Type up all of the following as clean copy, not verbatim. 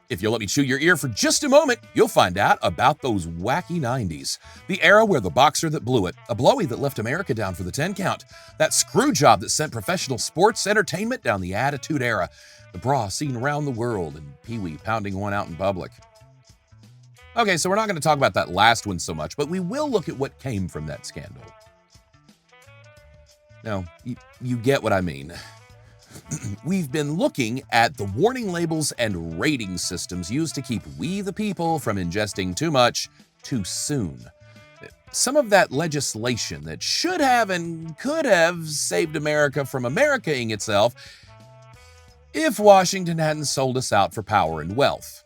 If you'll let me chew your ear for just a moment, you'll find out about those wacky 90s. The era where the boxer that blew it, a blowy that left America down for the 10 count, that screw job that sent professional sports entertainment down the Attitude Era, the bra seen around the world, and Pee-wee pounding one out in public. Okay, so we're not going to talk about that last one so much, but we will look at what came from that scandal. Now, you get what I mean. We've been looking at the warning labels and rating systems used to keep we the people from ingesting too much too soon. Some of that legislation that should have and could have saved America from Americaing itself if Washington hadn't sold us out for power and wealth.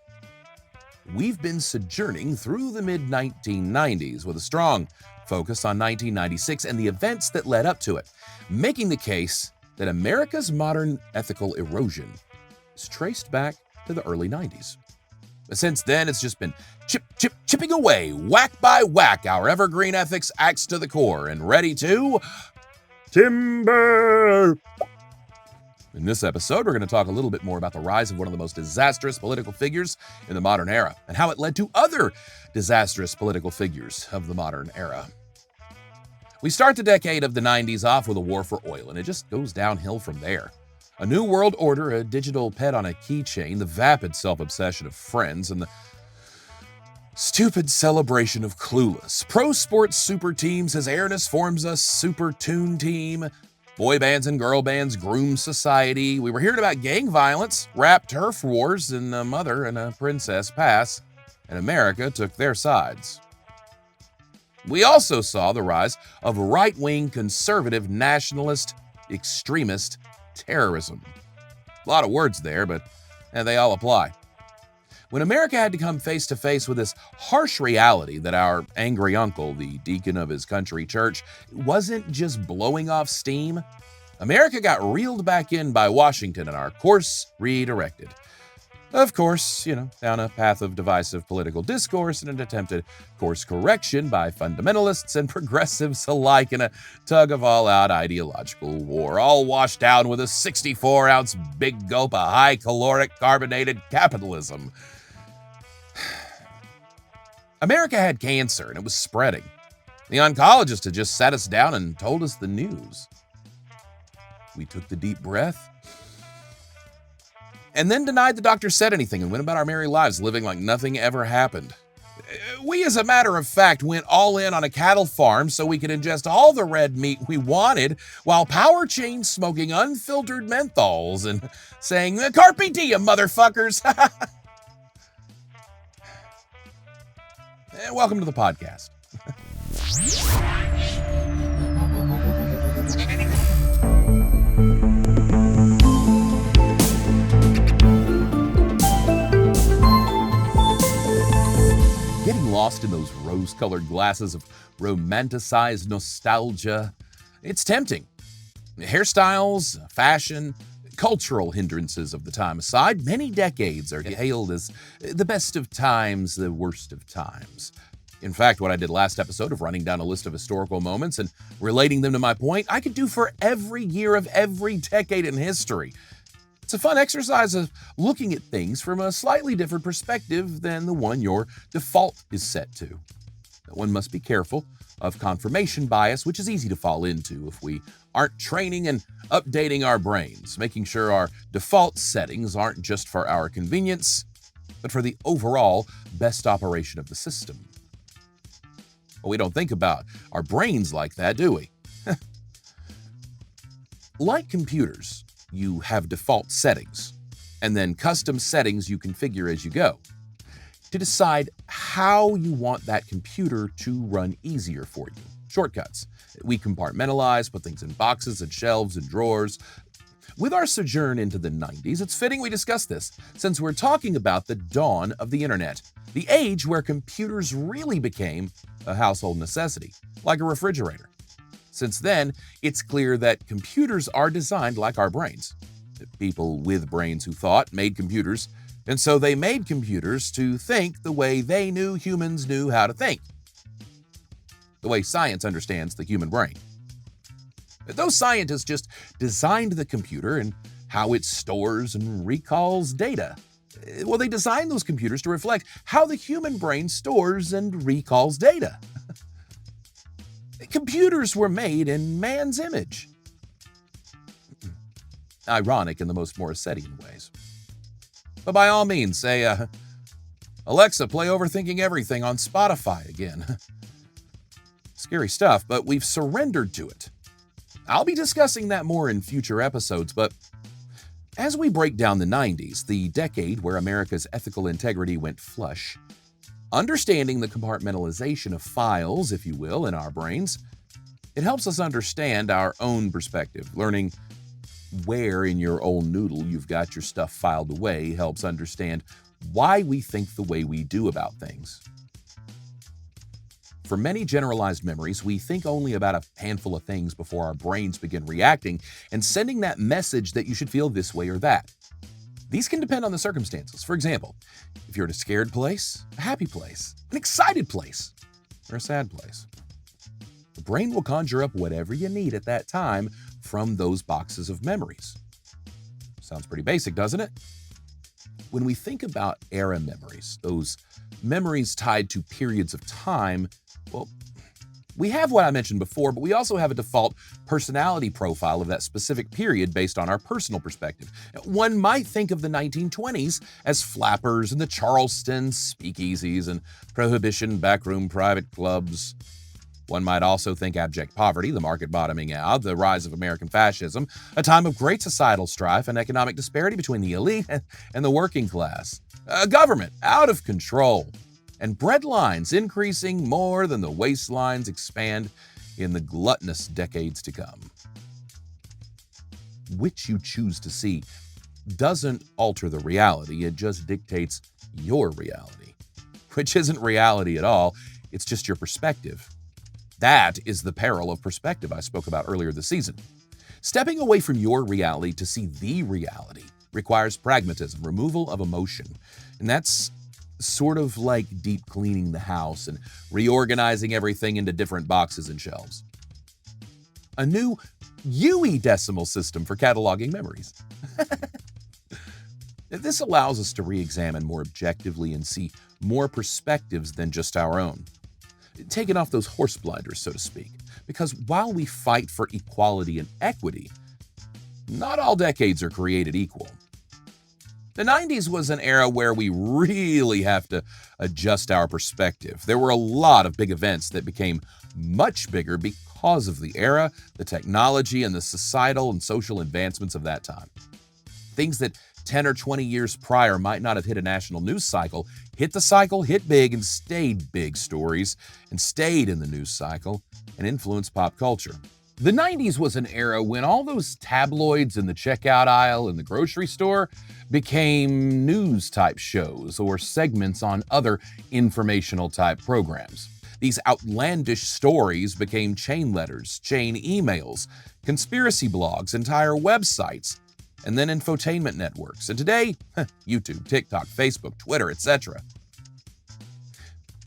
We've been sojourning through the mid-1990s with a strong focus on 1996 and the events that led up to it, making the case that America's modern ethical erosion is traced back to the early 90s. Since then, it's just been chipping away, whack by whack, our evergreen ethics axe to the core and ready to timber. In this episode, we're going to talk a little bit more about the rise of one of the most disastrous political figures in the modern era and how it led to other disastrous political figures of the modern era. We start the decade of the 90s off with a war for oil, and it just goes downhill from there. A new world order, a digital pet on a keychain, the vapid self-obsession of friends, and the stupid celebration of Clueless. Pro sports super teams as airness forms a super tune team. Boy bands and girl bands groom society. We were hearing about gang violence, rap turf wars, and a mother and a princess pass, and America took their sides. We also saw the rise of right-wing conservative nationalist extremist terrorism. A lot of words there, but they all apply. When America had to come face to face with this harsh reality that our angry uncle, the deacon of his country church, wasn't just blowing off steam, America got reeled back in by Washington and our course redirected. Of course, down a path of divisive political discourse and an attempted course correction by fundamentalists and progressives alike in a tug-of-all-out ideological war, all washed down with a 64-ounce big gulp of high-caloric carbonated capitalism. America had cancer, and it was spreading. The oncologist had just sat us down and told us the news. We took the deep breath, and then denied the doctor said anything and went about our merry lives living like nothing ever happened. We, as a matter of fact, went all in on a cattle farm so we could ingest all the red meat we wanted while power chain smoking unfiltered menthols and saying, "Carpe diem, motherfuckers!" Welcome to the podcast. Getting lost in those rose-colored glasses of romanticized nostalgia, it's tempting. Hairstyles, fashion, cultural hindrances of the time aside, many decades are hailed as the best of times, the worst of times. In fact, what I did last episode of running down a list of historical moments and relating them to my point, I could do for every year of every decade in history. It's a fun exercise of looking at things from a slightly different perspective than the one your default is set to. One must be careful of confirmation bias, which is easy to fall into if we aren't training and updating our brains, making sure our default settings aren't just for our convenience, but for the overall best operation of the system. But we don't think about our brains like that, do we? Like computers, you have default settings, and then custom settings you configure as you go to decide how you want that computer to run easier for you. Shortcuts. We compartmentalize, put things in boxes and shelves and drawers. With our sojourn into the 90s, it's fitting we discuss this, since we're talking about the dawn of the internet, the age where computers really became a household necessity, like a refrigerator. Since then, it's clear that computers are designed like our brains. People with brains who thought made computers, and so they made computers to think the way they knew humans knew how to think, the way science understands the human brain. Those scientists just designed the computer and how it stores and recalls data. Well, they designed those computers to reflect how the human brain stores and recalls data. Computers were made in man's image. Ironic in the most Morissetian ways. But by all means, say, Alexa, play Overthinking Everything on Spotify again. Scary stuff, but we've surrendered to it. I'll be discussing that more in future episodes, but as we break down the 90s, the decade where America's ethical integrity went flush, understanding the compartmentalization of files, if you will, in our brains, it helps us understand our own perspective. Learning where in your old noodle you've got your stuff filed away helps understand why we think the way we do about things. For many generalized memories, we think only about a handful of things before our brains begin reacting and sending that message that you should feel this way or that. These can depend on the circumstances. For example, if you're at a scared place, a happy place, an excited place, or a sad place. The brain will conjure up whatever you need at that time from those boxes of memories. Sounds pretty basic, doesn't it? When we think about era memories, those memories tied to periods of time, well, we have what I mentioned before, but we also have a default personality profile of that specific period based on our personal perspective. One might think of the 1920s as flappers and the Charleston speakeasies and prohibition backroom private clubs. One might also think abject poverty, the market bottoming out, the rise of American fascism, a time of great societal strife and economic disparity between the elite and the working class, a government out of control, and bread lines increasing more than the waistlines expand in the gluttonous decades to come. Which you choose to see doesn't alter the reality, it just dictates your reality, which isn't reality at all, it's just your perspective. That is the peril of perspective I spoke about earlier this season. Stepping away from your reality to see the reality requires pragmatism, removal of emotion, and that's sort of like deep cleaning the house and reorganizing everything into different boxes and shelves. A new UE decimal system for cataloging memories. This allows us to re-examine more objectively and see more perspectives than just our own. Taking off those horse blinders, so to speak, because while we fight for equality and equity, not all decades are created equal. The 90s was an era where we really have to adjust our perspective. There were a lot of big events that became much bigger because of the era, the technology, and the societal and social advancements of that time. Things that 10 or 20 years prior might not have hit a national news cycle, hit the cycle, hit big, and stayed big stories, and stayed in the news cycle, and influenced pop culture. The 90s was an era when all those tabloids in the checkout aisle in the grocery store became news-type shows or segments on other informational-type programs. These outlandish stories became chain letters, chain emails, conspiracy blogs, entire websites, and then infotainment networks. And today, YouTube, TikTok, Facebook, Twitter, etc.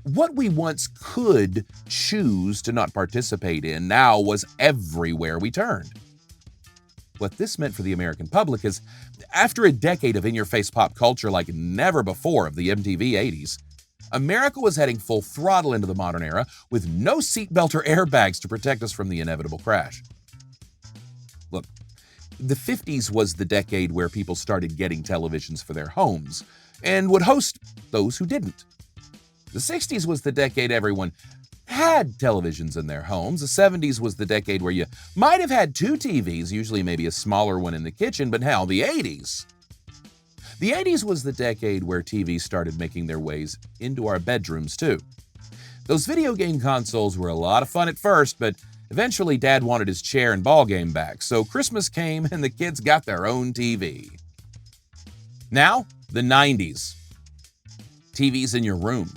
What we once could choose to not participate in now was everywhere we turned. What this meant for the American public is, after a decade of in-your-face pop culture like never before of the MTV 80s, America was heading full throttle into the modern era with no seatbelt or airbags to protect us from the inevitable crash. Look, the 50s was the decade where people started getting televisions for their homes and would host those who didn't. The 60s was the decade everyone had televisions in their homes. The 70s was the decade where you might have had two TVs, usually maybe a smaller one in the kitchen, but hell, the 80s. The 80s was the decade where TVs started making their ways into our bedrooms too. Those video game consoles were a lot of fun at first, but eventually Dad wanted his chair and ball game back, so Christmas came and the kids got their own TV. Now, the 90s. TVs in your room,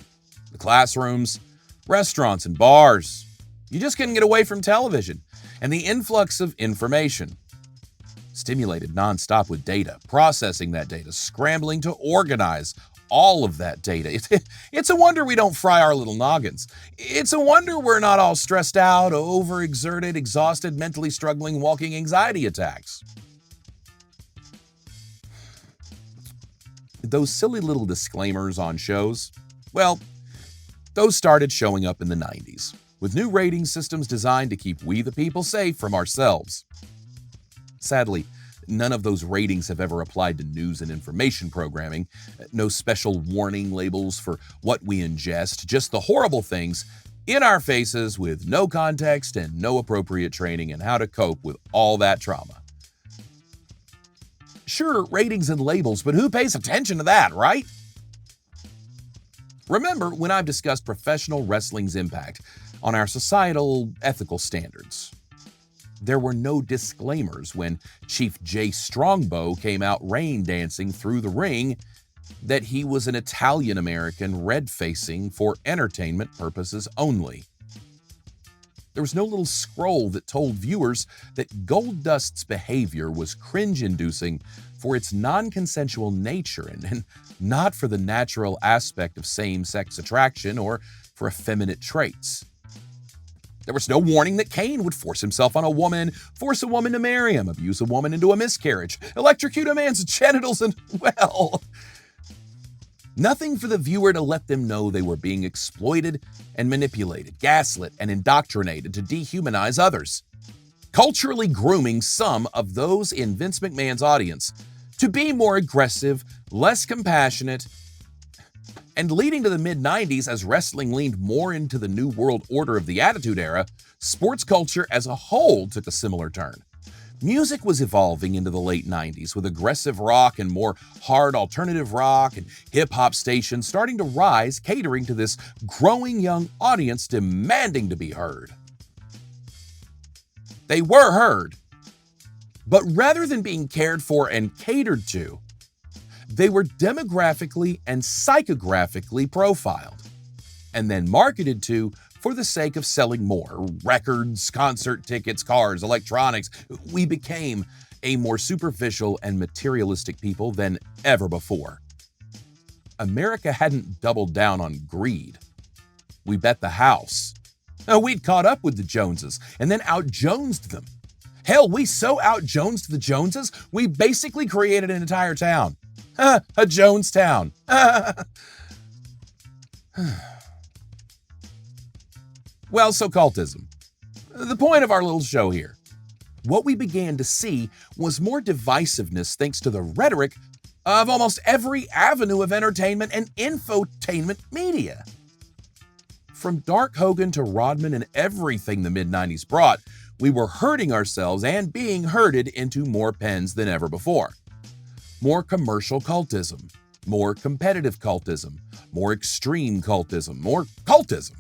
the classrooms, restaurants and bars. You just couldn't get away from television and the influx of information. Stimulated nonstop with data, processing that data, scrambling to organize all of that data. It's a wonder we don't fry our little noggins. It's a wonder we're not all stressed out, overexerted, exhausted, mentally struggling, walking anxiety attacks. Those silly little disclaimers on shows, well, those started showing up in the 90s, with new rating systems designed to keep we the people safe from ourselves. Sadly, none of those ratings have ever applied to news and information programming. No special warning labels for what we ingest, just the horrible things in our faces with no context and no appropriate training in how to cope with all that trauma. Sure, ratings and labels, but who pays attention to that, right? Remember when I've discussed professional wrestling's impact on our societal ethical standards? There were no disclaimers when Chief Jay Strongbow came out rain dancing through the ring that he was an Italian-American red-facing for entertainment purposes only. There was no little scroll that told viewers that Goldust's behavior was cringe-inducing for its non-consensual nature and not for the natural aspect of same-sex attraction or for effeminate traits. There was no warning that Kane would force himself on a woman, force a woman to marry him, abuse a woman into a miscarriage, electrocute a man's genitals, and, well, nothing for the viewer to let them know they were being exploited and manipulated, gaslit, and indoctrinated to dehumanize others, culturally grooming some of those in Vince McMahon's audience to be more aggressive, less compassionate, and leading to the mid-90s as wrestling leaned more into the New World Order of the Attitude Era, sports culture as a whole took a similar turn. Music was evolving into the late 90s with aggressive rock and more hard alternative rock and hip-hop stations starting to rise, catering to this growing young audience demanding to be heard. They were heard, but rather than being cared for and catered to, they were demographically and psychographically profiled, and then marketed to for the sake of selling more records, concert tickets, cars, electronics. We became a more superficial and materialistic people than ever before. America hadn't doubled down on greed. We bet the house. We'd caught up with the Joneses and then out-Jonesed them. Hell, we so out-Jonesed the Joneses, we basically created an entire town. A Jonestown. Well, so cultism. The point of our little show here. What we began to see was more divisiveness thanks to the rhetoric of almost every avenue of entertainment and infotainment media. From Dark Hogan to Rodman and everything the mid-90s brought, we were hurting ourselves and being herded into more pens than ever before. More commercial cultism, more competitive cultism, more extreme cultism, more cultism.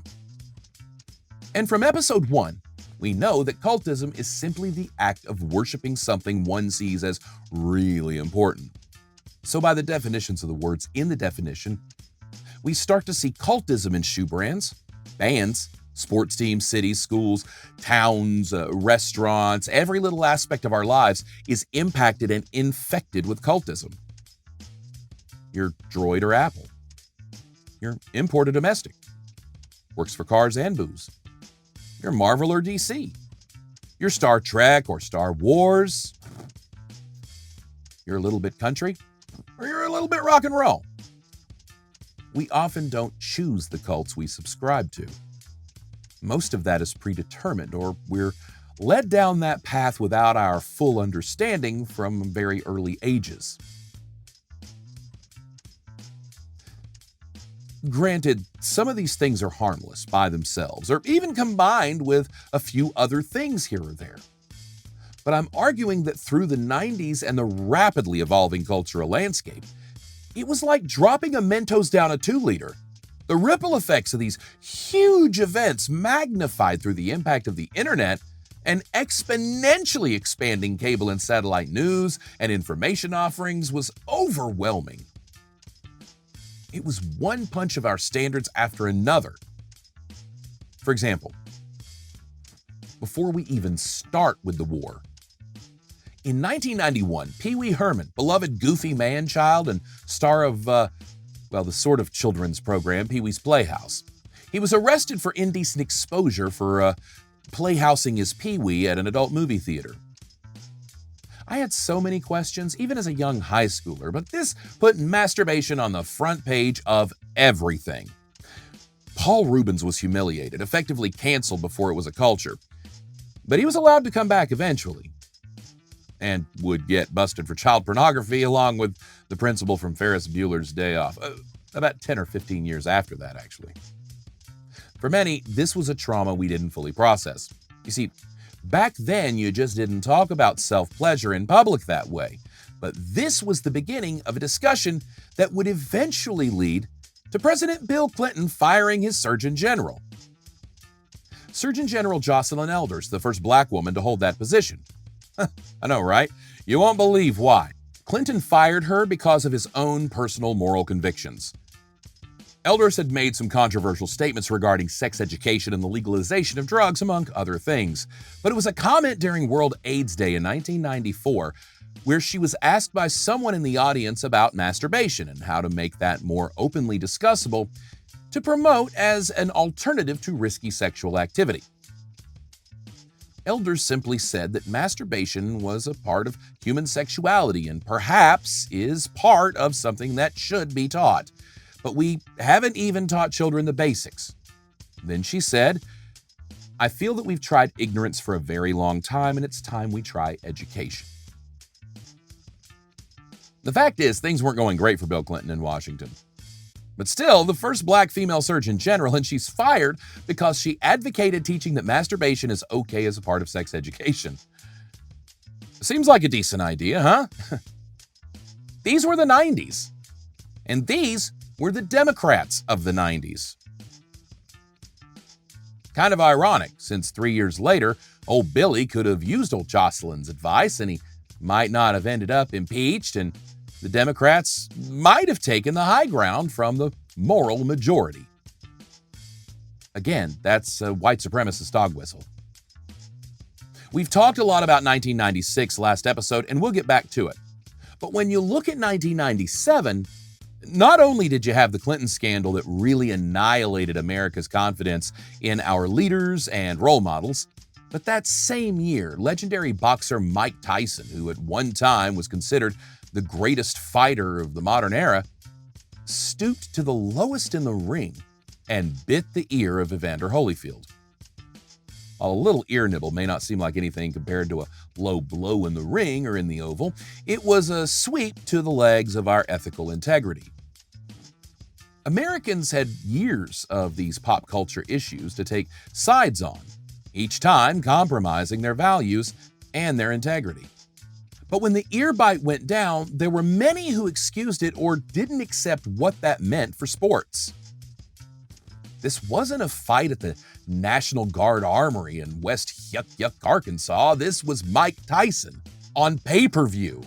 And from episode 1, we know that cultism is simply the act of worshiping something one sees as really important. So by the definitions of the words in the definition, we start to see cultism in shoe brands, bands, sports teams, cities, schools, towns, restaurants. Every little aspect of our lives is impacted and infected with cultism. Your Droid or Apple. Your import or domestic. Works for cars and booze. Your Marvel or DC. Your Star Trek or Star Wars. You're a little bit country, or you're a little bit rock and roll. We often don't choose the cults we subscribe to. Most of that is predetermined, or we're led down that path without our full understanding from very early ages. Granted, some of these things are harmless by themselves, or even combined with a few other things here or there. But I'm arguing that through the 90s and the rapidly evolving cultural landscape, it was like dropping a Mentos down a 2-liter. The ripple effects of these huge events magnified through the impact of the internet and exponentially expanding cable and satellite news and information offerings was overwhelming. It was one punch of our standards after another. For example, before we even start with the war, in 1991, Pee Wee Herman, beloved goofy man-child and star of the sort of children's program, Pee-wee's Playhouse. He was arrested for indecent exposure for playhousing his Pee-wee at an adult movie theater. I had so many questions, even as a young high schooler, but this put masturbation on the front page of everything. Paul Rubens was humiliated, effectively canceled before it was a culture. But he was allowed to come back eventually, and would get busted for child pornography along with the principal from Ferris Bueller's Day Off, about 10 or 15 years after that, actually. For many, this was a trauma we didn't fully process. You see, back then you just didn't talk about self-pleasure in public that way, but this was the beginning of a discussion that would eventually lead to President Bill Clinton firing his Surgeon General. Surgeon General Jocelyn Elders, the first black woman to hold that position. I know, right? You won't believe why. Clinton fired her because of his own personal moral convictions. Elders had made some controversial statements regarding sex education and the legalization of drugs, among other things. But it was a comment during World AIDS Day in 1994 where she was asked by someone in the audience about masturbation and how to make that more openly discussable to promote as an alternative to risky sexual activity. Elders simply said that masturbation was a part of human sexuality and perhaps is part of something that should be taught. But we haven't even taught children the basics. Then she said, "I feel that we've tried ignorance for a very long time and it's time we try education." The fact is, things weren't going great for Bill Clinton in Washington. But still, the first black female Surgeon General, and she's fired because she advocated teaching that masturbation is okay as a part of sex education. Seems like a decent idea, huh? These were the 90s. And these were the Democrats of the 90s. Kind of ironic, since 3 years later, old Billy could have used old Jocelyn's advice and he might not have ended up impeached, and the Democrats might have taken the high ground from the moral majority. Again, that's a white supremacist dog whistle. We've talked a lot about 1996 last episode, and we'll get back to it. But when you look at 1997, not only did you have the Clinton scandal that really annihilated America's confidence in our leaders and role models, but that same year, legendary boxer Mike Tyson, who at one time was considered the greatest fighter of the modern era, stooped to the lowest in the ring and bit the ear of Evander Holyfield. While a little ear nibble may not seem like anything compared to a low blow in the ring or in the oval, it was a sweep to the legs of our ethical integrity. Americans had years of these pop culture issues to take sides on, each time compromising their values and their integrity. But when the ear bite went down, there were many who excused it or didn't accept what that meant for sports. This wasn't a fight at the National Guard Armory in West Yuck, Arkansas. This was Mike Tyson on pay-per-view.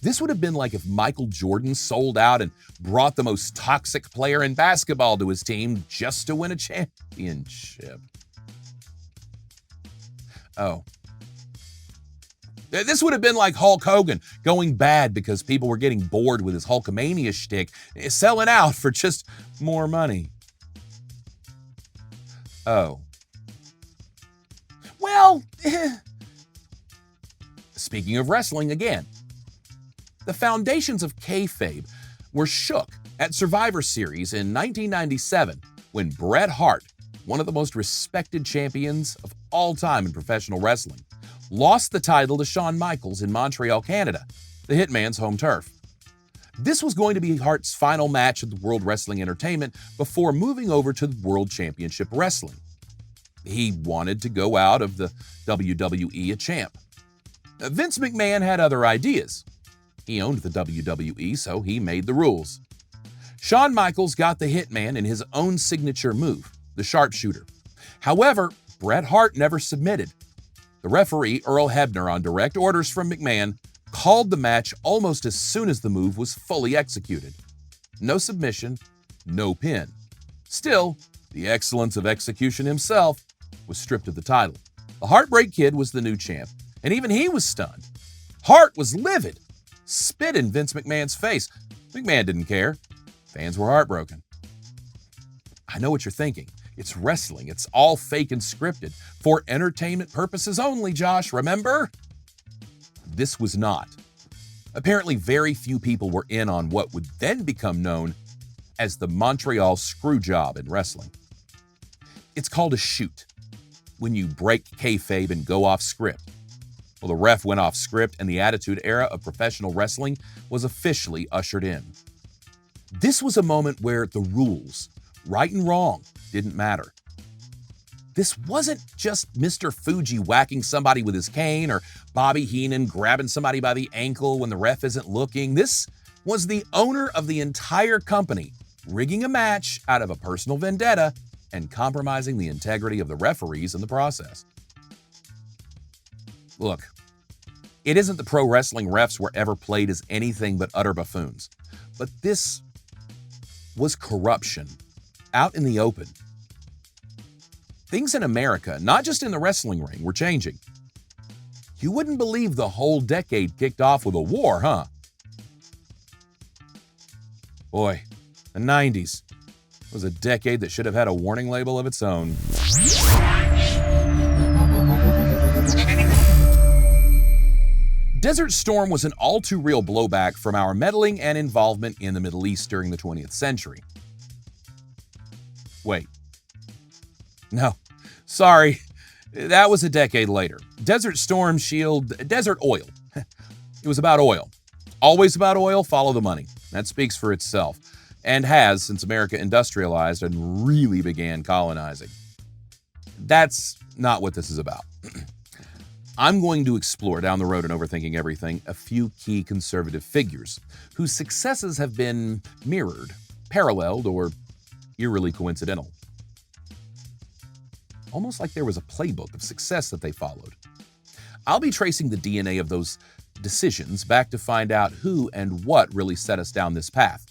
This would have been like if Michael Jordan sold out and brought the most toxic player in basketball to his team just to win a championship. Oh. This would have been like Hulk Hogan going bad because people were getting bored with his Hulkamania shtick, selling out for just more money. Oh. Well, speaking of wrestling again, the foundations of kayfabe were shook at Survivor Series in 1997 when Bret Hart, one of the most respected champions of all time in professional wrestling, lost the title to Shawn Michaels in Montreal, Canada, the Hitman's home turf. This was going to be Hart's final match at the World Wrestling Entertainment before moving over to the World Championship Wrestling. He wanted to go out of the WWE a champ. Vince McMahon had other ideas. He owned the WWE, so he made the rules. Shawn Michaels got the Hitman in his own signature move, the sharpshooter. However, Bret Hart never submitted. The referee, Earl Hebner, on direct orders from McMahon, called the match almost as soon as the move was fully executed. No submission, no pin. Still, the excellence of execution himself was stripped of the title. The Heartbreak Kid was the new champ, and even he was stunned. Hart was livid, spit in Vince McMahon's face. McMahon didn't care. Fans were heartbroken. I know what you're thinking. It's wrestling. It's all fake and scripted. For entertainment purposes only, Josh, remember? This was not. Apparently, very few people were in on what would then become known as the Montreal Screwjob in wrestling. It's called a shoot, when you break kayfabe and go off script. Well, the ref went off script, and the Attitude Era of professional wrestling was officially ushered in. This was a moment where the rules, right and wrong, didn't matter. This wasn't just Mr. Fuji whacking somebody with his cane or Bobby Heenan grabbing somebody by the ankle when the ref isn't looking. This was the owner of the entire company rigging a match out of a personal vendetta and compromising the integrity of the referees in the process. Look, it isn't the pro wrestling refs were ever played as anything but utter buffoons, but this was corruption out in the open. Things in America, not just in the wrestling ring, were changing. You wouldn't believe the whole decade kicked off with a war, huh? Boy, the 90s was a decade that should have had a warning label of its own. Desert Storm was an all-too-real blowback from our meddling and involvement in the Middle East during the 20th century. Wait. No, sorry, that was a decade later. Desert Storm Desert Oil. It was about oil. Always about oil, follow the money. That speaks for itself, and has since America industrialized and really began colonizing. That's not what this is about. I'm going to explore down the road in Overthinking Everything a few key conservative figures whose successes have been mirrored, paralleled, or eerily coincidental. Almost like there was a playbook of success that they followed. I'll be tracing the DNA of those decisions back to find out who and what really set us down this path.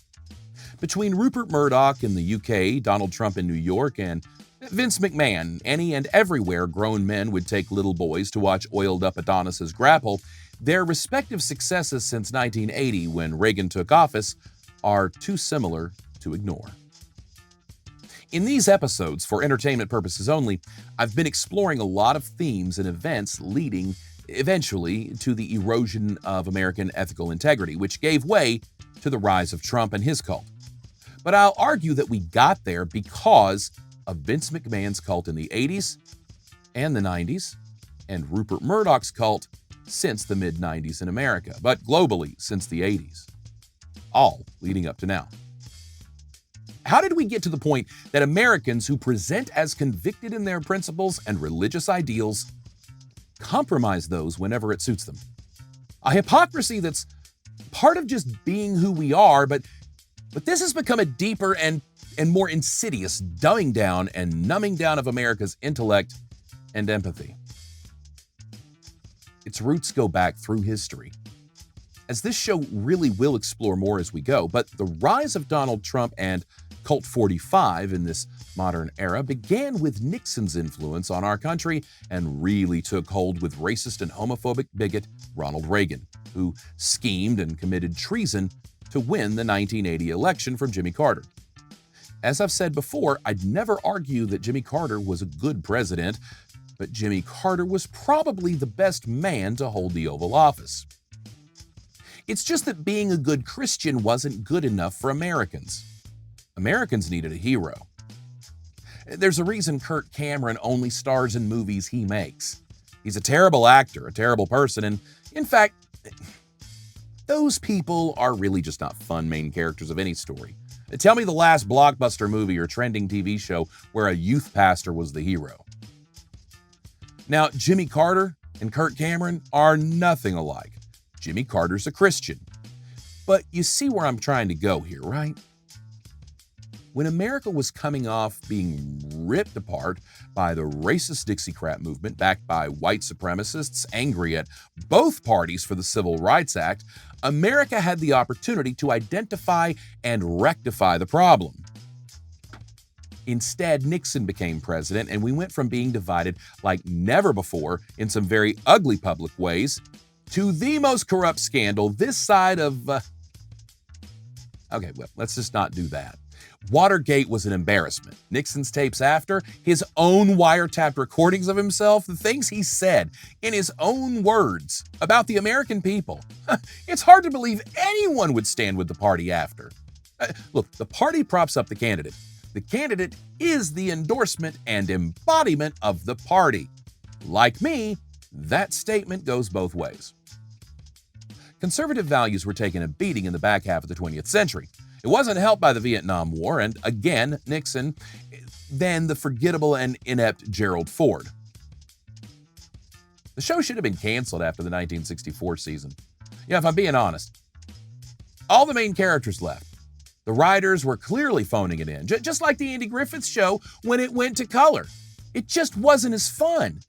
Between Rupert Murdoch in the UK, Donald Trump in New York, and Vince McMahon, any and everywhere grown men would take little boys to watch oiled-up Adonises grapple, their respective successes since 1980, when Reagan took office, are too similar to ignore. In these episodes, for entertainment purposes only, I've been exploring a lot of themes and events leading, eventually, to the erosion of American ethical integrity, which gave way to the rise of Trump and his cult. But I'll argue that we got there because of Vince McMahon's cult in the 80s and the 90s, and Rupert Murdoch's cult since the mid-90s in America, but globally since the 80s. All leading up to now. How did we get to the point that Americans who present as convicted in their principles and religious ideals compromise those whenever it suits them? A hypocrisy that's part of just being who we are, but this has become a deeper and more insidious dumbing down and numbing down of America's intellect and empathy. Its roots go back through history, as this show really will explore more as we go, but the rise of Donald Trump and Cult 45 in this modern era began with Nixon's influence on our country and really took hold with racist and homophobic bigot Ronald Reagan, who schemed and committed treason to win the 1980 election from Jimmy Carter. As I've said before, I'd never argue that Jimmy Carter was a good president, but Jimmy Carter was probably the best man to hold the Oval Office. It's just that being a good Christian wasn't good enough for Americans. Americans needed a hero. There's a reason Kirk Cameron only stars in movies he makes. He's a terrible actor, a terrible person, and in fact, those people are really just not fun main characters of any story. Tell me the last blockbuster movie or trending TV show where a youth pastor was the hero. Now, Jimmy Carter and Kirk Cameron are nothing alike. Jimmy Carter's a Christian. But you see where I'm trying to go here, right? When America was coming off being ripped apart by the racist Dixiecrat movement backed by white supremacists angry at both parties for the Civil Rights Act, America had the opportunity to identify and rectify the problem. Instead, Nixon became president, and we went from being divided like never before in some very ugly public ways to the most corrupt scandal this side of... Okay, well, let's just not do that. Watergate was an embarrassment. Nixon's tapes after, his own wiretapped recordings of himself, the things he said in his own words about the American people. It's hard to believe anyone would stand with the party after. Look, the party props up the candidate. The candidate is the endorsement and embodiment of the party. Like me, that statement goes both ways. Conservative values were taking a beating in the back half of the 20th century. It wasn't helped by the Vietnam War and, again, Nixon, then the forgettable and inept Gerald Ford. The show should have been canceled after the 1964 season. Yeah, if I'm being honest. All the main characters left. The writers were clearly phoning it in, just like the Andy Griffith Show when it went to color. It just wasn't as fun.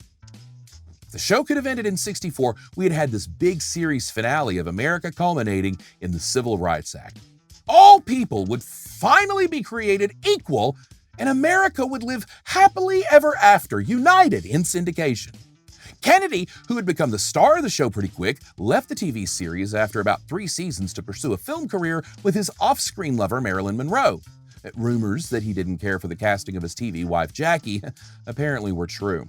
If the show could have ended in '64, we had had this big series finale of America culminating in the Civil Rights Act. All people would finally be created equal, and America would live happily ever after, united in syndication. Kennedy, who had become the star of the show pretty quick, left the TV series after about 3 seasons to pursue a film career with his off-screen lover Marilyn Monroe. Rumors that he didn't care for the casting of his TV wife Jackie apparently were true.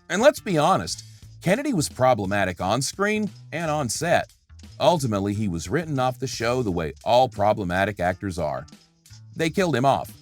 And let's be honest, Kennedy was problematic on screen and on set. Ultimately, he was written off the show the way all problematic actors are. They killed him off.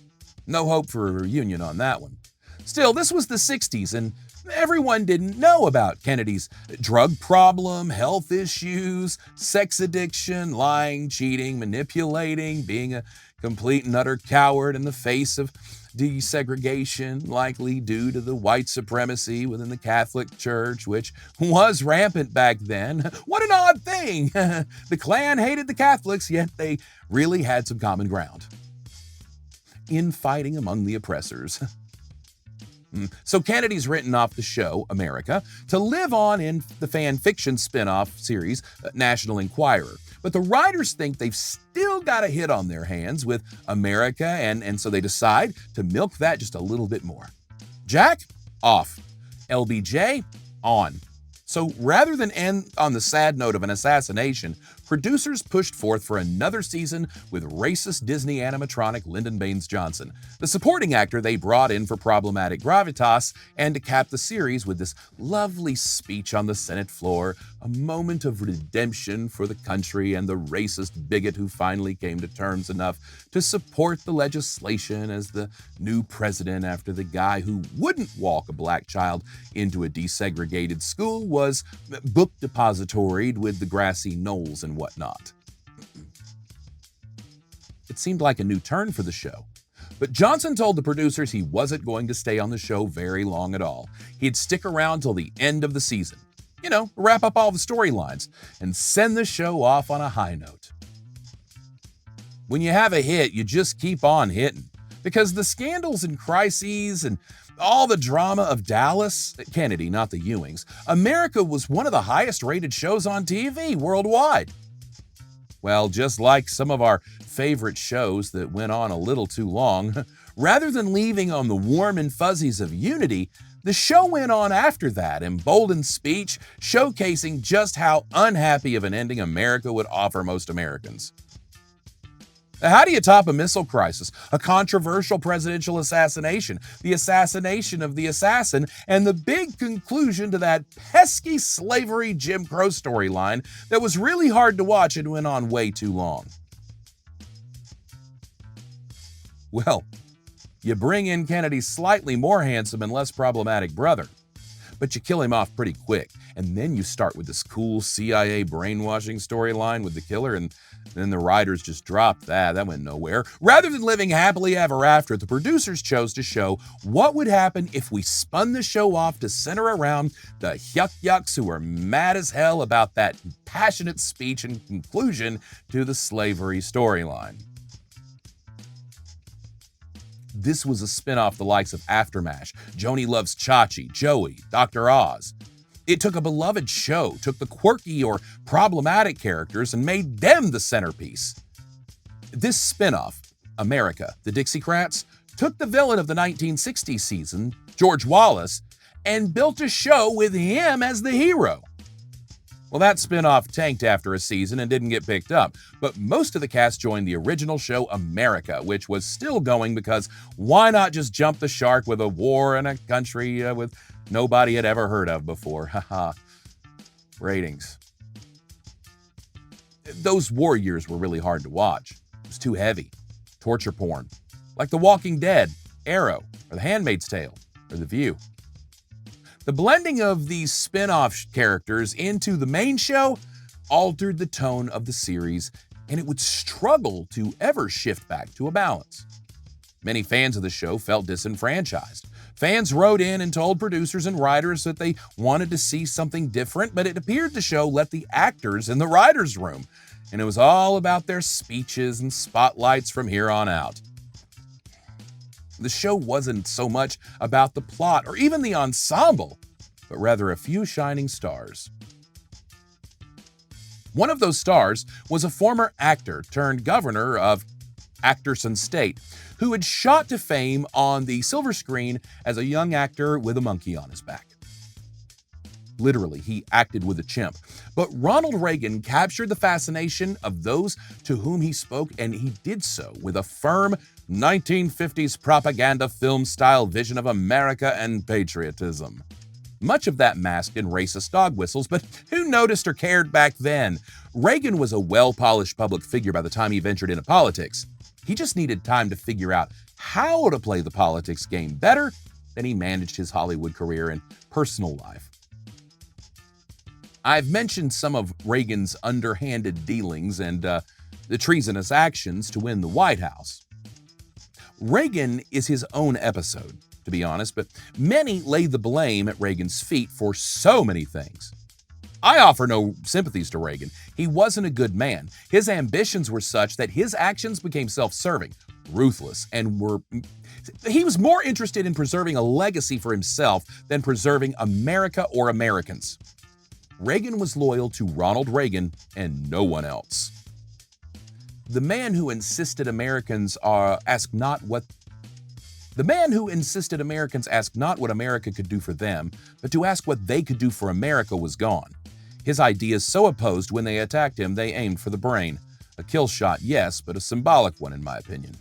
No hope for a reunion on that one. Still, this was the 60s, and everyone didn't know about Kennedy's drug problem, health issues, sex addiction, lying, cheating, manipulating, being a complete and utter coward in the face of desegregation, likely due to the white supremacy within the Catholic Church, which was rampant back then. What an odd thing! The Klan hated the Catholics, yet they really had some common ground. Infighting among the oppressors. So Kennedy's written off the show, America, to live on in the fan fiction spin-off series, National Enquirer. But the writers think they've still got a hit on their hands with America, and so they decide to milk that just a little bit more. Jack, off. LBJ, on. So rather than end on the sad note of an assassination, producers pushed forth for another season with racist Disney animatronic Lyndon Baines Johnson, the supporting actor they brought in for problematic gravitas, and to cap the series with this lovely speech on the Senate floor, a moment of redemption for the country and the racist bigot who finally came to terms enough to support the legislation as the new president after the guy who wouldn't walk a black child into a desegregated school was book depositoried with the grassy knolls and whatnot. It seemed like a new turn for the show. But Johnson told the producers he wasn't going to stay on the show very long at all. He'd stick around till the end of the season. Wrap up all the storylines and send the show off on a high note. When you have a hit, you just keep on hitting. Because the scandals and crises and all the drama of Dallas, Kennedy, not the Ewings, America was one of the highest rated shows on TV worldwide. Well, just like some of our favorite shows that went on a little too long, rather than leaving on the warm and fuzzies of unity, the show went on after that, emboldened speech, showcasing just how unhappy of an ending America would offer most Americans. How do you top a missile crisis, a controversial presidential assassination, the assassination of the assassin, and the big conclusion to that pesky slavery Jim Crow storyline that was really hard to watch and went on way too long? Well, you bring in Kennedy's slightly more handsome and less problematic brother, but you kill him off pretty quick, and then you start with this cool CIA brainwashing storyline with the killer, and then the writers just dropped that. That went nowhere. Rather than living happily ever after, the producers chose to show what would happen if we spun the show off to center around the yuck-yucks who were mad as hell about that passionate speech and conclusion to the slavery storyline. This was a spin-off the likes of Aftermath, Joni Loves Chachi, Joey, Dr. Oz. It took a beloved show, took the quirky or problematic characters, and made them the centerpiece. This spin-off, America, the Dixiecrats, took the villain of the 1960s season, George Wallace, and built a show with him as the hero. Well, that spin-off tanked after a season and didn't get picked up, but most of the cast joined the original show America, which was still going because why not just jump the shark with a war in a country with nobody had ever heard of before? Haha. Ratings. Those war years were really hard to watch. It was too heavy. Torture porn. Like The Walking Dead, Arrow, or The Handmaid's Tale, or The View. The blending of these spin-off characters into the main show altered the tone of the series, and it would struggle to ever shift back to a balance. Many fans of the show felt disenfranchised. Fans wrote in and told producers and writers that they wanted to see something different, but it appeared the show let the actors in the writers' room, and it was all about their speeches and spotlights from here on out. The show wasn't so much about the plot or even the ensemble, but rather a few shining stars. One of those stars was a former actor turned governor of Acterson State, who had shot to fame on the silver screen as a young actor with a monkey on his back. Literally, he acted with a chimp. But Ronald Reagan captured the fascination of those to whom he spoke, and he did so with a firm 1950s propaganda film-style vision of America and patriotism. Much of that masked in racist dog whistles, but who noticed or cared back then? Reagan was a well-polished public figure by the time he ventured into politics. He just needed time to figure out how to play the politics game better than he managed his Hollywood career and personal life. I've mentioned some of Reagan's underhanded dealings and the treasonous actions to win the White House. Reagan is his own episode, to be honest, but many lay the blame at Reagan's feet for so many things. I offer no sympathies to Reagan. He wasn't a good man. His ambitions were such that his actions became self-serving, ruthless, and he was more interested in preserving a legacy for himself than preserving America or Americans. Reagan was loyal to Ronald Reagan and no one else. The man who insisted Americans ask not what America could do for them, but to ask what they could do for America was gone. His ideas so opposed when they attacked him, they aimed for the brain. A kill shot, yes, but a symbolic one in my opinion.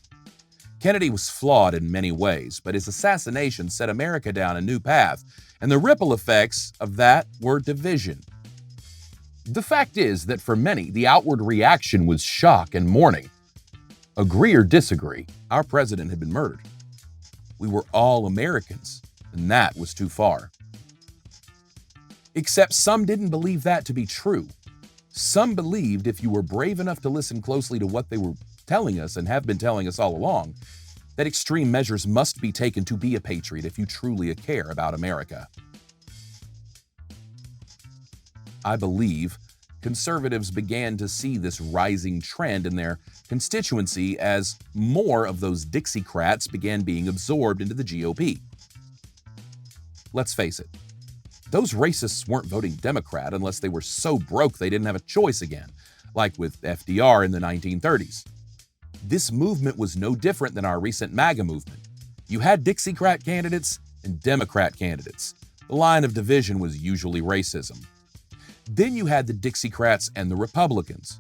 Kennedy was flawed in many ways, but his assassination set America down a new path, and the ripple effects of that were division. The fact is that for many, the outward reaction was shock and mourning. Agree or disagree, our president had been murdered. We were all Americans, and that was too far. Except some didn't believe that to be true. Some believed if you were brave enough to listen closely to what they were telling us and have been telling us all along, that extreme measures must be taken to be a patriot if you truly care about America. I believe conservatives began to see this rising trend in their constituency as more of those Dixiecrats began being absorbed into the GOP. Let's face it, those racists weren't voting Democrat unless they were so broke they didn't have a choice again, like with FDR in the 1930s. This movement was no different than our recent MAGA movement. You had Dixiecrat candidates and Democrat candidates. The line of division was usually racism. Then you had the Dixiecrats and the Republicans.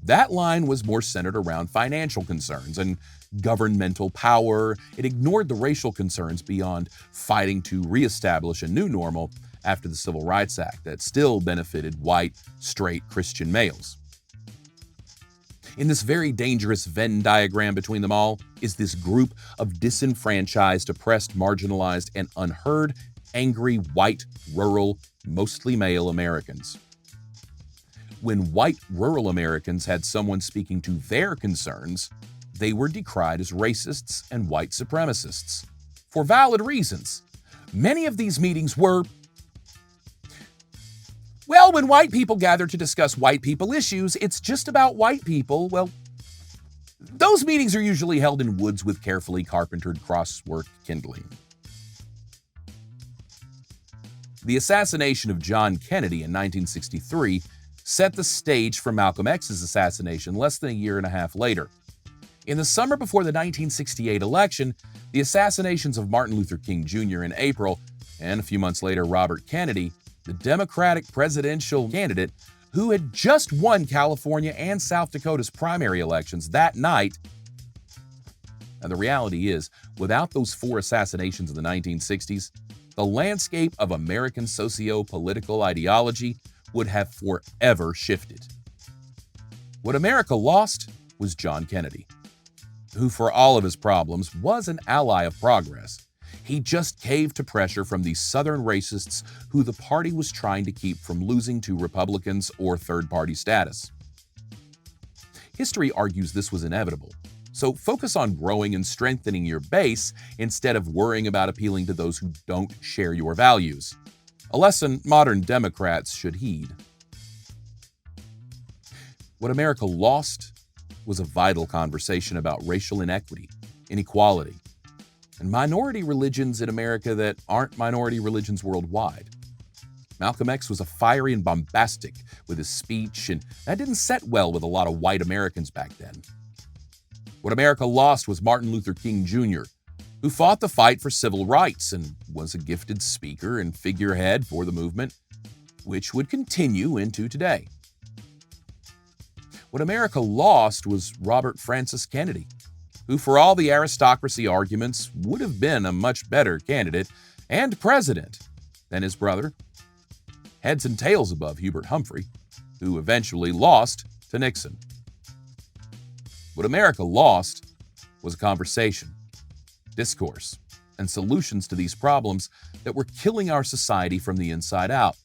That line was more centered around financial concerns and governmental power. It ignored the racial concerns beyond fighting to reestablish a new normal after the Civil Rights Act that still benefited white, straight Christian males. In this very dangerous Venn diagram between them all is this group of disenfranchised, oppressed, marginalized, and unheard, angry, white, rural, mostly male Americans. When white rural Americans had someone speaking to their concerns, they were decried as racists and white supremacists. For valid reasons. Many of these meetings were, well, when white people gather to discuss white people issues, it's just about white people. Well, those meetings are usually held in woods with carefully carpentered crosswork kindling. The assassination of John Kennedy in 1963 set the stage for Malcolm X's assassination less than a year and a half later. In the summer before the 1968 election, the assassinations of Martin Luther King Jr. in April, and a few months later Robert Kennedy, the Democratic presidential candidate who had just won California and South Dakota's primary elections that night. And the reality is, without those 4 assassinations in the 1960s, the landscape of American socio-political ideology would have forever shifted. What America lost was John Kennedy, who for all of his problems was an ally of progress. He just caved to pressure from these Southern racists who the party was trying to keep from losing to Republicans or third-party status. History argues this was inevitable, so focus on growing and strengthening your base instead of worrying about appealing to those who don't share your values. A lesson modern Democrats should heed. What America lost was a vital conversation about racial inequity, inequality, and minority religions in America that aren't minority religions worldwide. Malcolm X was a fiery and bombastic with his speech, and that didn't set well with a lot of white Americans back then. What America lost was Martin Luther King Jr., who fought the fight for civil rights and was a gifted speaker and figurehead for the movement, which would continue into today. What America lost was Robert Francis Kennedy, who, for all the aristocracy arguments, would have been a much better candidate and president than his brother, heads and tails above Hubert Humphrey, who eventually lost to Nixon. What America lost was a conversation, discourse, and solutions to these problems that were killing our society from the inside out.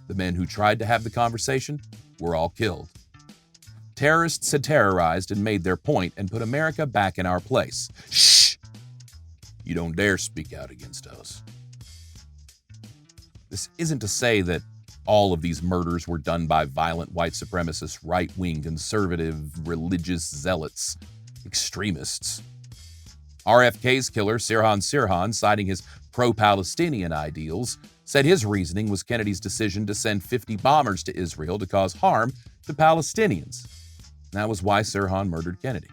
The men who tried to have the conversation were all killed. Terrorists had terrorized and made their point and put America back in our place. Shh! You don't dare speak out against us. This isn't to say that all of these murders were done by violent white supremacist, right-wing, conservative, religious zealots, extremists. RFK's killer, Sirhan, citing his pro-Palestinian ideals, said his reasoning was Kennedy's decision to send 50 bombers to Israel to cause harm to Palestinians. That was why Sirhan murdered Kennedy.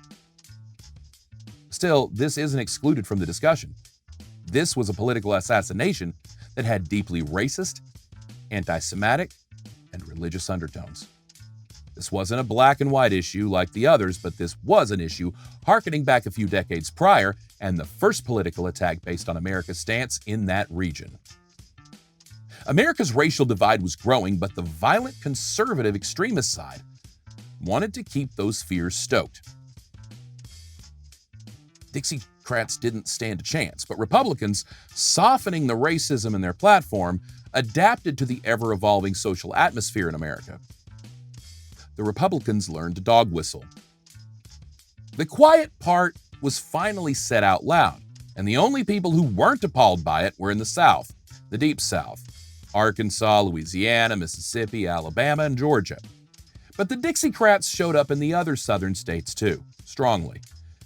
Still, this isn't excluded from the discussion. This was a political assassination that had deeply racist, anti-Semitic, and religious undertones. This wasn't a black and white issue like the others, but this was an issue harkening back a few decades prior and the first political attack based on America's stance in that region. America's racial divide was growing, but the violent conservative extremist side wanted to keep those fears stoked. Dixiecrats didn't stand a chance, but Republicans, softening the racism in their platform, adapted to the ever-evolving social atmosphere in America. The Republicans learned to dog whistle. The quiet part was finally said out loud, and the only people who weren't appalled by it were in the South, the Deep South, Arkansas, Louisiana, Mississippi, Alabama, and Georgia. But the Dixiecrats showed up in the other southern states too, strongly.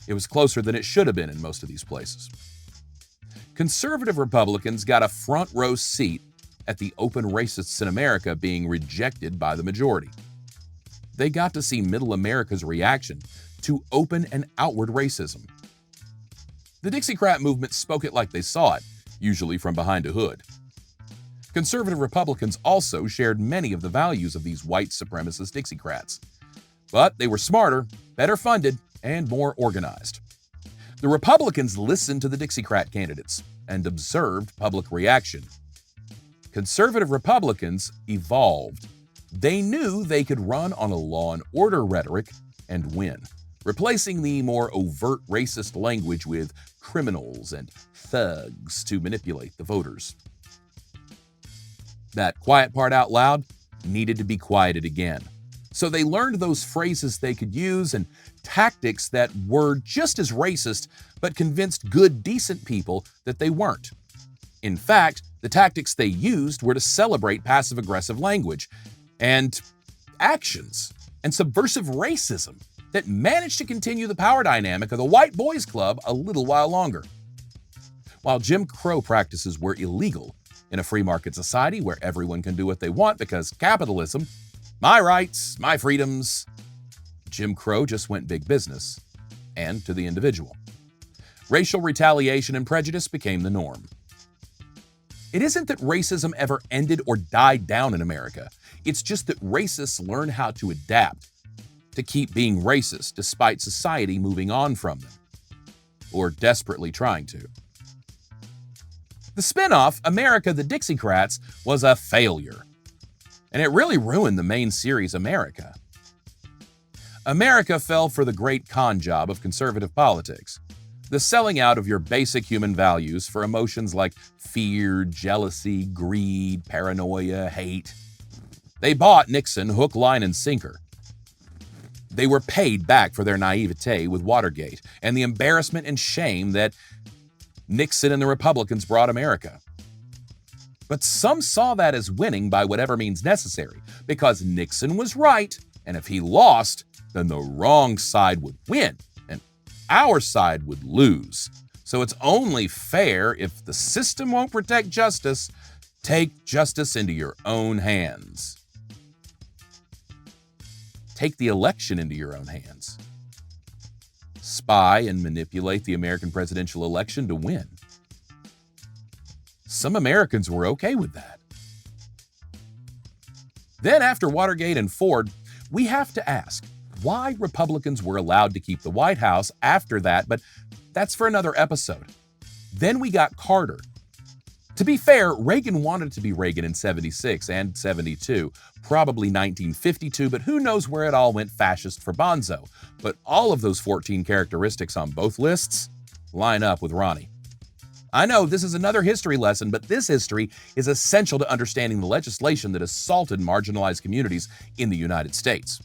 It was closer than it should have been in most of these places. Conservative Republicans got a front row seat at the open racists in America being rejected by the majority. They got to see Middle America's reaction to open and outward racism. The Dixiecrat movement spoke it like they saw it, usually from behind a hood. Conservative Republicans also shared many of the values of these white supremacist Dixiecrats. But they were smarter, better funded, and more organized. The Republicans listened to the Dixiecrat candidates and observed public reaction. Conservative Republicans evolved. They knew they could run on a law and order rhetoric and win, replacing the more overt racist language with criminals and thugs to manipulate the voters. That quiet part out loud needed to be quieted again. So they learned those phrases they could use and tactics that were just as racist, but convinced good, decent people that they weren't. In fact, the tactics they used were to celebrate passive-aggressive language and actions and subversive racism that managed to continue the power dynamic of the white boys club a little while longer. While Jim Crow practices were illegal in a free market society where everyone can do what they want because capitalism, my rights, my freedoms, Jim Crow just went big business and to the individual. Racial retaliation and prejudice became the norm. It isn't that racism ever ended or died down in America. It's just that racists learn how to adapt, to keep being racist despite society moving on from them, or desperately trying to. The spinoff, America the Dixiecrats, was a failure, and it really ruined the main series America. America fell for the great con job of conservative politics, the selling out of your basic human values for emotions like fear, jealousy, greed, paranoia, hate. They bought Nixon hook, line, and sinker. They were paid back for their naivete with Watergate and the embarrassment and shame that Nixon and the Republicans brought America. But some saw that as winning by whatever means necessary, because Nixon was right, and if he lost, then the wrong side would win, and our side would lose. So it's only fair, if the system won't protect justice, take justice into your own hands. Take the election into your own hands. Spy and manipulate the American presidential election to win. Some Americans were okay with that. Then after Watergate and Ford, we have to ask why Republicans were allowed to keep the White House after that, but that's for another episode. Then we got Carter. To be fair, Reagan wanted to be Reagan in 76 and 72, probably 1952, but who knows where it all went fascist for Bonzo. But all of those 14 characteristics on both lists line up with Ronnie. I know this is another history lesson, but this history is essential to understanding the legislation that assaulted marginalized communities in the United States.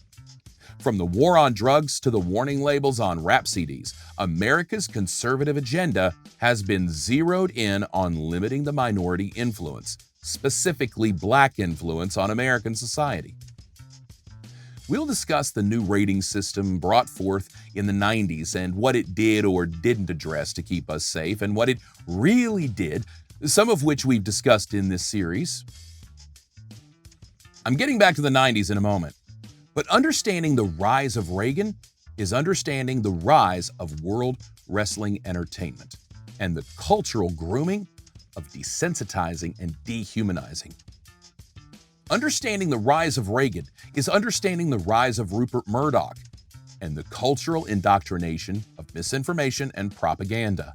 From the war on drugs to the warning labels on rap CDs, America's conservative agenda has been zeroed in on limiting the minority influence, specifically Black influence on American society. We'll discuss the new rating system brought forth in the 90s and what it did or didn't address to keep us safe, and what it really did, some of which we've discussed in this series. I'm getting back to the 90s in a moment. But understanding the rise of Reagan is understanding the rise of World Wrestling Entertainment and the cultural grooming of desensitizing and dehumanizing. Understanding the rise of Reagan is understanding the rise of Rupert Murdoch and the cultural indoctrination of misinformation and propaganda.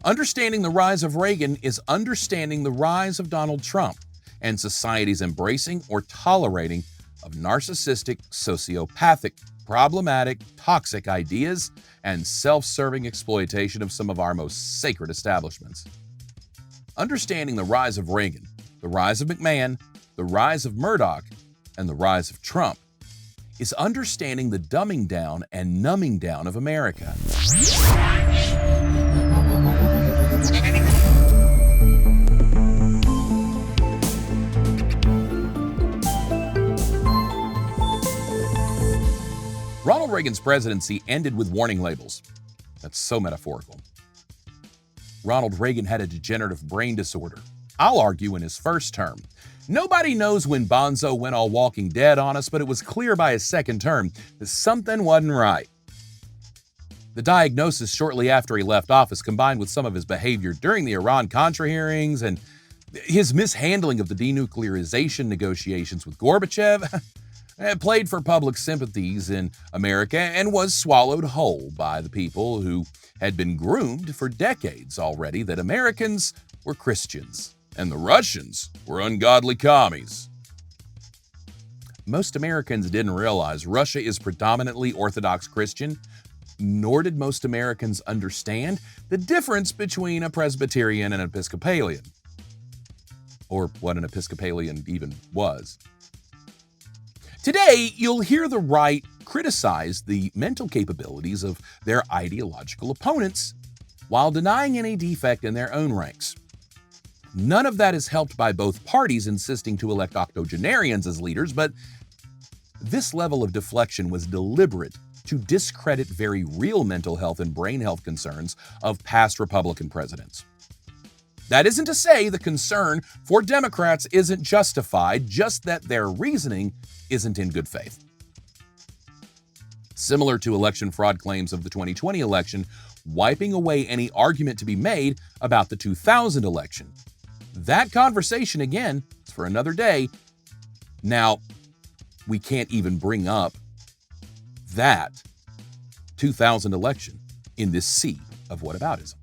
Understanding the rise of Reagan is understanding the rise of Donald Trump and society's embracing or tolerating of narcissistic, sociopathic, problematic, toxic ideas and self-serving exploitation of some of our most sacred establishments. Understanding the rise of Reagan, the rise of McMahon, the rise of Murdoch, and the rise of Trump is understanding the dumbing down and numbing down of America. Ronald Reagan's presidency ended with warning labels. That's so metaphorical. Ronald Reagan had a degenerative brain disorder. I'll argue in his first term. Nobody knows when Bonzo went all Walking Dead on us, but it was clear by his second term that something wasn't right. The diagnosis shortly after he left office, combined with some of his behavior during the Iran-Contra hearings and his mishandling of the denuclearization negotiations with Gorbachev, played for public sympathies in America and was swallowed whole by the people who had been groomed for decades already that Americans were Christians and the Russians were ungodly commies. Most Americans didn't realize Russia is predominantly Orthodox Christian, nor did most Americans understand the difference between a Presbyterian and an Episcopalian, or what an Episcopalian even was. Today, you'll hear the right criticize the mental capabilities of their ideological opponents while denying any defect in their own ranks. None of that is helped by both parties insisting to elect octogenarians as leaders, but this level of deflection was deliberate to discredit very real mental health and brain health concerns of past Republican presidents. That isn't to say the concern for Democrats isn't justified, just that their reasoning isn't in good faith. Similar to election fraud claims of the 2020 election, wiping away any argument to be made about the 2000 election. That conversation, again, is for another day. Now, we can't even bring up that 2000 election in this sea of whataboutism.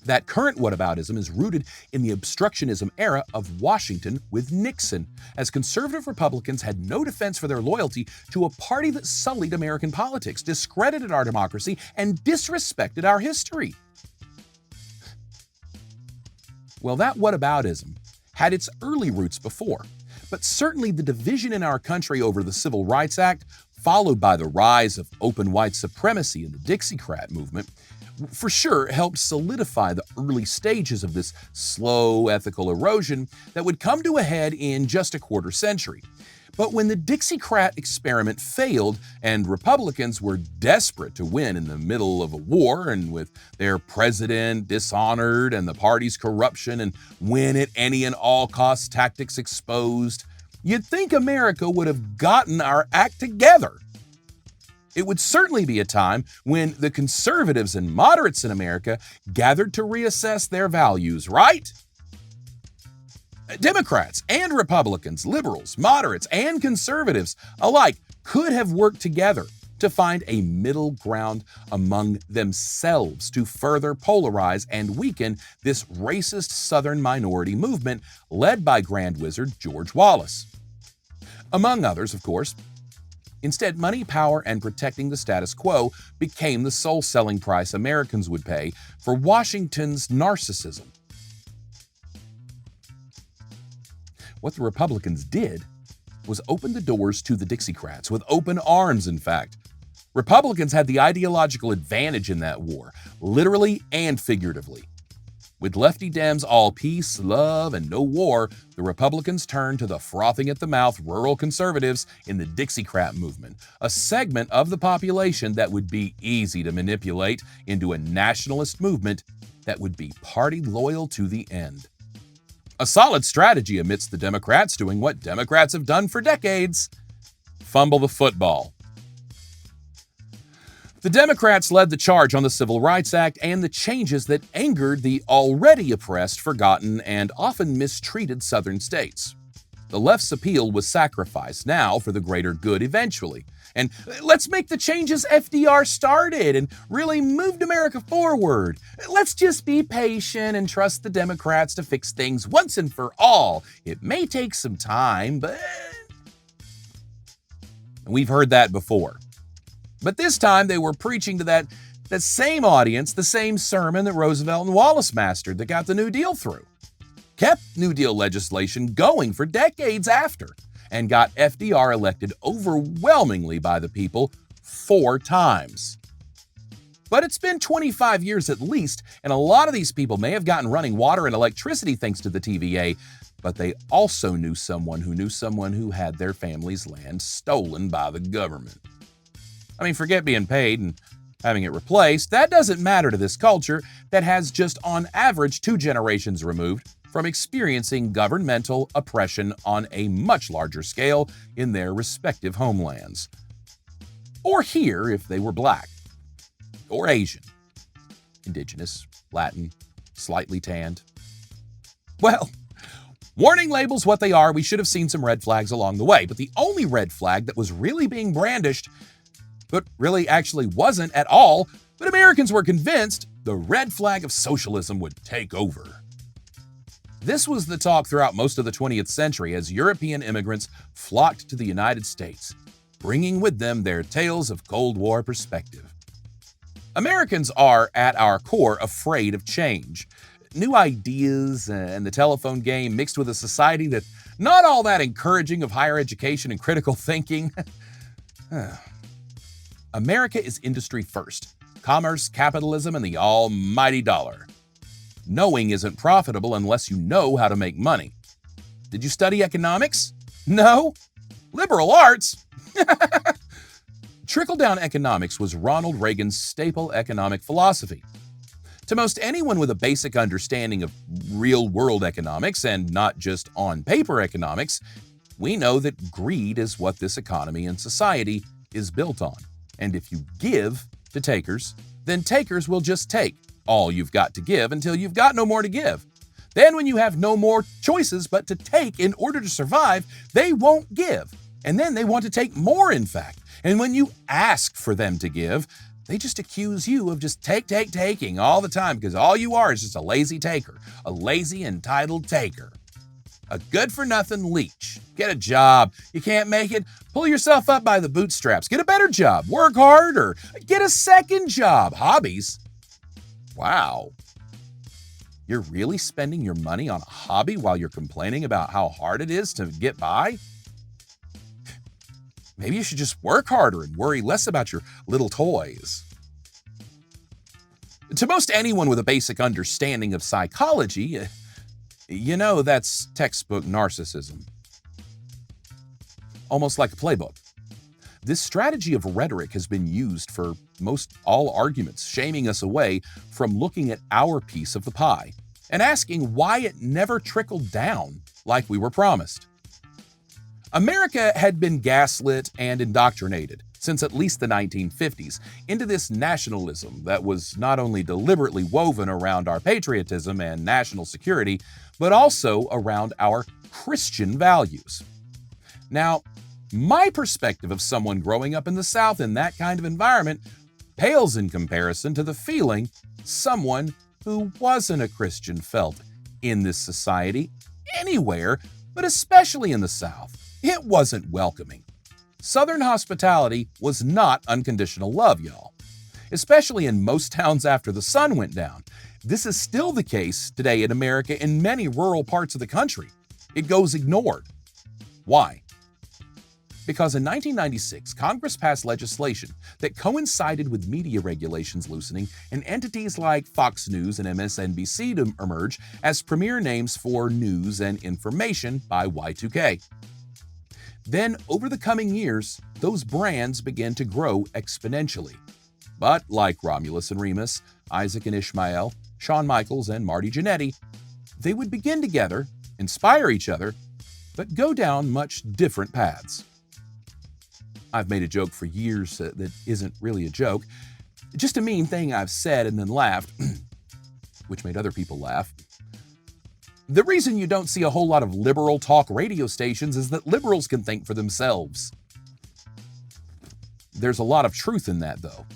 That current whataboutism is rooted in the obstructionism era of Washington with Nixon, as conservative Republicans had no defense for their loyalty to a party that sullied American politics, discredited our democracy, and disrespected our history. Well, that whataboutism had its early roots before, but certainly the division in our country over the Civil Rights Act, followed by the rise of open white supremacy in the Dixiecrat movement, for sure helped solidify the early stages of this slow ethical erosion that would come to a head in just a quarter century. But when the Dixiecrat experiment failed and Republicans were desperate to win in the middle of a war and with their president dishonored and the party's corruption and win at any and all costs tactics exposed, you'd think America would have gotten our act together. It would certainly be a time when the conservatives and moderates in America gathered to reassess their values, right? Democrats and Republicans, liberals, moderates, and conservatives alike could have worked together to find a middle ground among themselves to further polarize and weaken this racist Southern minority movement led by Grand Wizard George Wallace. Among others, of course. Instead, money, power, and protecting the status quo became the soul-selling price Americans would pay for Washington's narcissism. What the Republicans did was open the doors to the Dixiecrats with open arms, in fact. Republicans had the ideological advantage in that war, literally and figuratively. With lefty Dems all peace, love, and no war, the Republicans turned to the frothing at the mouth rural conservatives in the Dixiecrat movement, a segment of the population that would be easy to manipulate into a nationalist movement that would be party loyal to the end. A solid strategy amidst the Democrats doing what Democrats have done for decades: fumble the football. The Democrats led the charge on the Civil Rights Act and the changes that angered the already oppressed, forgotten, and often mistreated Southern states. The left's appeal was sacrificed now for the greater good eventually. And let's make the changes FDR started and really moved America forward. Let's just be patient and trust the Democrats to fix things once and for all. It may take some time, but... We've heard that before. But this time they were preaching to that same audience, the same sermon that Roosevelt and Wallace mastered that got the New Deal through. Kept New Deal legislation going for decades after, and got FDR elected overwhelmingly by the people 4 times. But it's been 25 years at least, and a lot of these people may have gotten running water and electricity thanks to the TVA, but they also knew someone who had their family's land stolen by the government. I mean, forget being paid and having it replaced. That doesn't matter to this culture that has just on average 2 generations removed from experiencing governmental oppression on a much larger scale in their respective homelands. Or here if they were black, or Asian, indigenous, Latin, slightly tanned. Well, warning labels what they are, we should have seen some red flags along the way, but the only red flag that was really being brandished, but really actually wasn't at all, but Americans were convinced the red flag of socialism would take over. This was the talk throughout most of the 20th century as European immigrants flocked to the United States, bringing with them their tales of Cold War perspective. Americans are, at our core, afraid of change. New ideas and the telephone game mixed with a society that's not all that encouraging of higher education and critical thinking. America is industry first, commerce, capitalism, and the almighty dollar. Knowing isn't profitable unless you know how to make money. Did you study economics? No? Liberal arts? Trickle-down economics was Ronald Reagan's staple economic philosophy. To most anyone with a basic understanding of real-world economics and not just on-paper economics, we know that greed is what this economy and society is built on. And if you give to takers, then takers will just take all you've got to give until you've got no more to give. Then when you have no more choices but to take in order to survive, they won't give. And then they want to take more, in fact. And when you ask for them to give, they just accuse you of just taking all the time because all you are is just a lazy taker, a lazy entitled taker. A good-for-nothing leech. Get a job. You can't make it? Pull yourself up by the bootstraps. Get a better job. Work harder. Get a second job. Hobbies. Wow. You're really spending your money on a hobby while you're complaining about how hard it is to get by? Maybe you should just work harder and worry less about your little toys. To most anyone with a basic understanding of psychology, you know that's textbook narcissism. Almost like a playbook. This strategy of rhetoric has been used for most all arguments, shaming us away from looking at our piece of the pie and asking why it never trickled down like we were promised. America had been gaslit and indoctrinated since at least the 1950s into this nationalism that was not only deliberately woven around our patriotism and national security, but also around our Christian values. Now, my perspective of someone growing up in the South in that kind of environment pales in comparison to the feeling someone who wasn't a Christian felt in this society, anywhere, but especially in the South. It wasn't welcoming. Southern hospitality was not unconditional love, y'all. Especially in most towns after the sun went down. This is still the case today in America in many rural parts of the country. It goes ignored. Why? Because in 1996, Congress passed legislation that coincided with media regulations loosening and entities like Fox News and MSNBC to emerge as premier names for news and information by Y2K. Then, over the coming years, those brands began to grow exponentially. But like Romulus and Remus, Isaac and Ishmael, Shawn Michaels and Marty Jannetty, they would begin together, inspire each other, but go down much different paths. I've made a joke for years that isn't really a joke, just a mean thing I've said and then laughed, which made other people laugh. The reason you don't see a whole lot of liberal talk radio stations is that liberals can think for themselves. There's a lot of truth in that, though.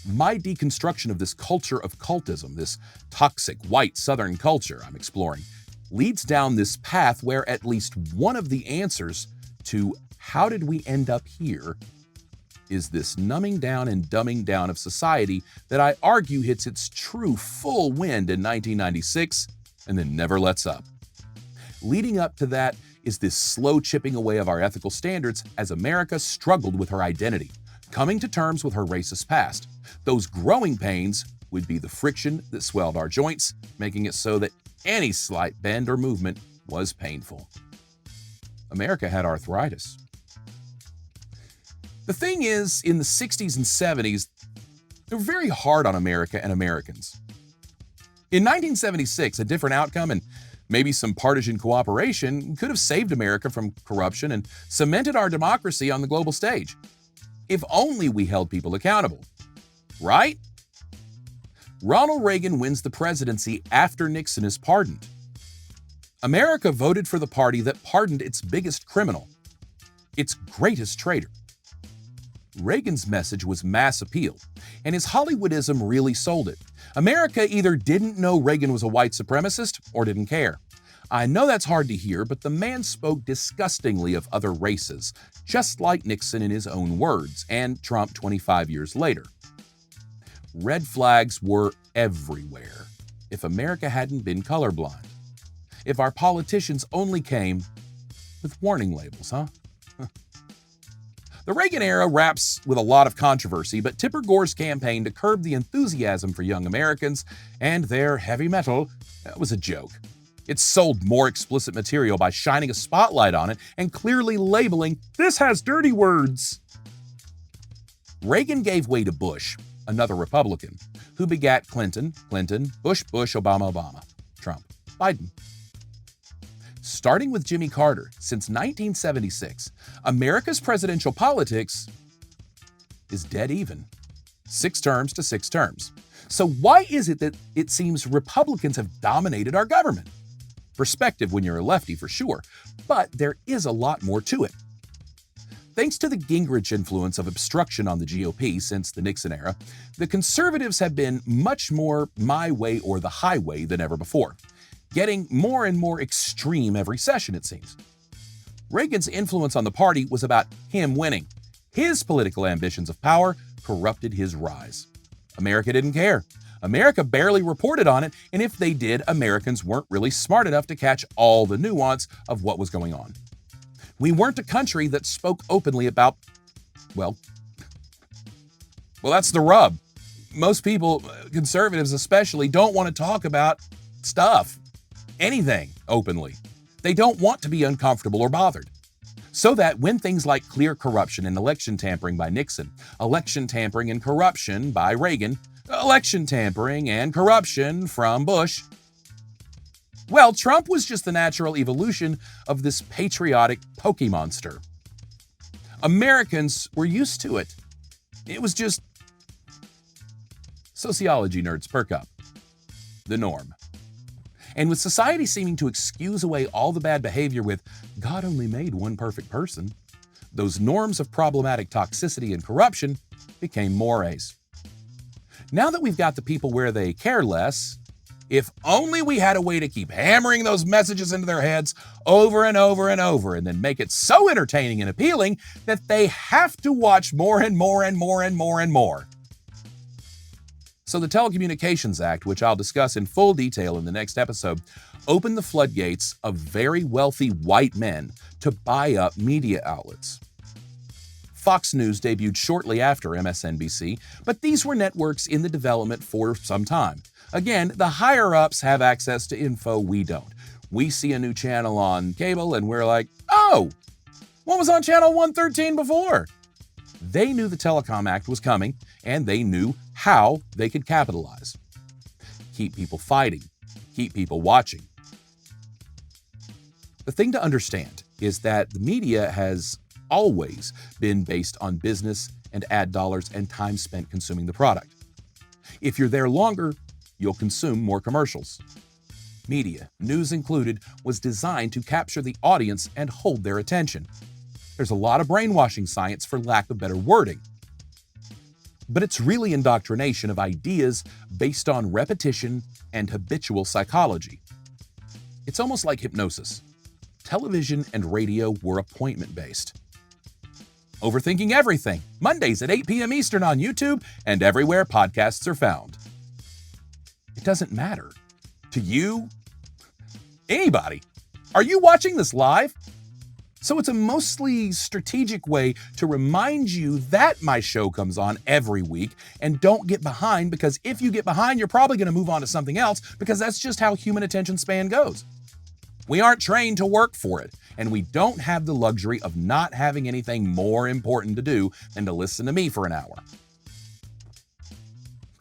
My deconstruction of this culture of cultism, this toxic white Southern culture I'm exploring, leads down this path where at least one of the answers to how did we end up here is this numbing down and dumbing down of society that I argue hits its true full wind in 1996 and then never lets up. Leading up to that is this slow chipping away of our ethical standards as America struggled with her identity, coming to terms with her racist past. Those growing pains would be the friction that swelled our joints, making it so that any slight bend or movement was painful. America had arthritis. The thing is, in the 60s and 70s, they were very hard on America and Americans. In 1976, a different outcome and maybe some partisan cooperation could have saved America from corruption and cemented our democracy on the global stage. If only we held people accountable. Right? Ronald Reagan wins the presidency after Nixon is pardoned. America voted for the party that pardoned its biggest criminal, its greatest traitor. Reagan's message was mass appeal, and his Hollywoodism really sold it. America either didn't know Reagan was a white supremacist or didn't care. I know that's hard to hear, but the man spoke disgustingly of other races, just like Nixon in his own words, and Trump 25 years later. Red flags were everywhere if America hadn't been colorblind. If our politicians only came with warning labels, huh? The Reagan era wraps with a lot of controversy, but Tipper Gore's campaign to curb the enthusiasm for young Americans and their heavy metal was a joke. It sold more explicit material by shining a spotlight on it and clearly labeling, "This has dirty words." Reagan gave way to Bush, another Republican, who begat Clinton, Bush, Obama, Trump, Biden. Starting with Jimmy Carter, since 1976, America's presidential politics is dead even. 6 terms to 6 terms. So why is it that it seems Republicans have dominated our government? perspective when you're a lefty for sure, but there is a lot more to it. Thanks to the Gingrich influence of obstruction on the GOP since the Nixon era, the conservatives have been much more my way or the highway than ever before, getting more and more extreme every session, it seems. Reagan's influence on the party was about him winning. His political ambitions of power corrupted his rise. America didn't care. America barely reported on it, and if they did, Americans weren't really smart enough to catch all the nuance of what was going on. We weren't a country that spoke openly about, well, that's the rub. Most people, conservatives especially, don't want to talk about stuff, anything, openly. They don't want to be uncomfortable or bothered. So that when things like clear corruption and election tampering by Nixon, election tampering and corruption by Reagan, election tampering and corruption from Bush, well, Trump was just the natural evolution of this patriotic Pokemonster. Americans were used to it. It was just sociology nerds perk up. The norm. And with society seeming to excuse away all the bad behavior with God only made one perfect person, those norms of problematic toxicity and corruption became mores. Now that we've got the people where they care less, if only we had a way to keep hammering those messages into their heads over and over and over, and then make it so entertaining and appealing that they have to watch more and more and more and more and more. So the Telecommunications Act, which I'll discuss in full detail in the next episode, opened the floodgates of very wealthy white men to buy up media outlets. Fox News debuted shortly after MSNBC, but these were networks in the development for some time. Again, the higher-ups have access to info we don't. We see a new channel on cable and we're like, oh, what was on channel 113 before? They knew the Telecom Act was coming, and they knew how they could capitalize. Keep people fighting, keep people watching. The thing to understand is that the media has always been based on business and ad dollars and time spent consuming the product. If you're there longer, you'll consume more commercials. Media, news included, was designed to capture the audience and hold their attention. There's a lot of brainwashing science, for lack of better wording. But it's really indoctrination of ideas based on repetition and habitual psychology. It's almost like hypnosis. Television and radio were appointment-based. Overthinking Everything, Mondays at 8 p.m. Eastern on YouTube and everywhere podcasts are found. It doesn't matter. To you, anybody. Are you watching this live? So it's a mostly strategic way to remind you that my show comes on every week, and don't get behind, because if you get behind, you're probably going to move on to something else, because that's just how human attention span goes. We aren't trained to work for it, and we don't have the luxury of not having anything more important to do than to listen to me for an hour.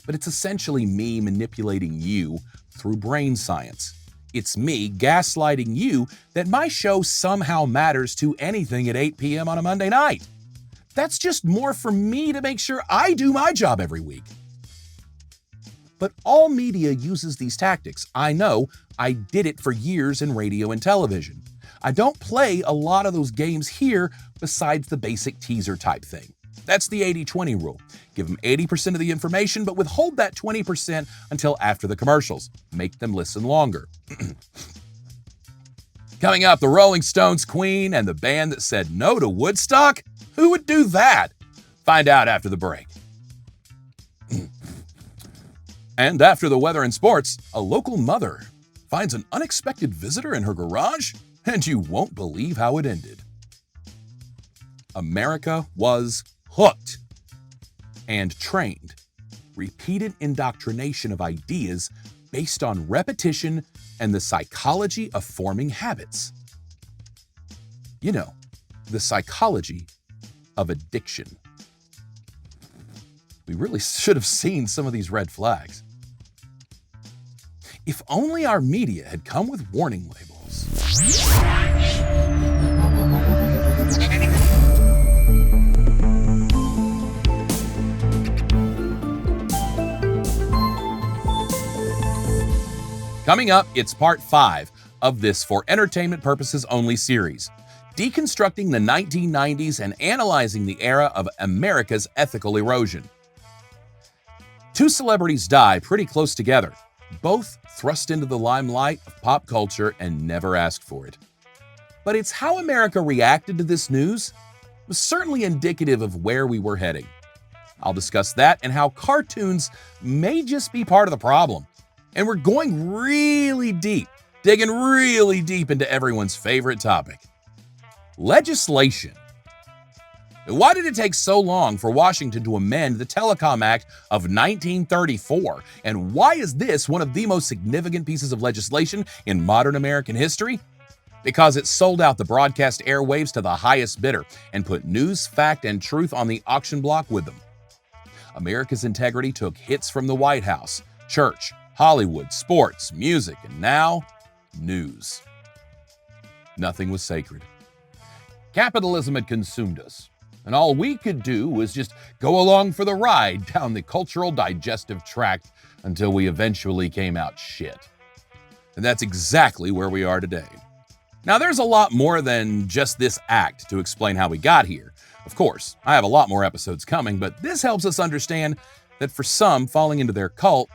But it's essentially me manipulating you through brain science. It's me gaslighting you that my show somehow matters to anything at 8 p.m. on a Monday night. That's just more for me to make sure I do my job every week. But all media uses these tactics. I know, I did it for years in radio and television. I don't play a lot of those games here besides the basic teaser type thing. That's the 80-20 rule. Give them 80% of the information, but withhold that 20% until after the commercials. Make them listen longer. Coming up, the Rolling Stones Queen and the band that said no to Woodstock? Who would do that? Find out after the break. And after the weather and sports, a local mother finds an unexpected visitor in her garage, and you won't believe how it ended. America was hooked and trained. Repeated indoctrination of ideas based on repetition and the psychology of forming habits. You know, the psychology of addiction. We really should have seen some of these red flags. If only our media had come with warning labels. Coming up, it's part 5 of this for entertainment purposes only series, deconstructing the 1990s and analyzing the era of America's ethical erosion. Two celebrities die pretty close together, both thrust into the limelight of pop culture and never asked for it. But it's how America reacted to this news was certainly indicative of where we were heading. I'll discuss that and how cartoons may just be part of the problem. And we're going really deep, digging really deep into everyone's favorite topic: legislation. Why did it take so long for Washington to amend the Telecom Act of 1934? And why is this one of the most significant pieces of legislation in modern American history? Because it sold out the broadcast airwaves to the highest bidder and put news, fact, and truth on the auction block with them. America's integrity took hits from the White House, church, Hollywood, sports, music, and now, news. Nothing was sacred. Capitalism had consumed us, and all we could do was just go along for the ride down the cultural digestive tract until we eventually came out shit. And that's exactly where we are today. Now, there's a lot more than just this act to explain how we got here. Of course, I have a lot more episodes coming, but this helps us understand that for some, falling into their cult,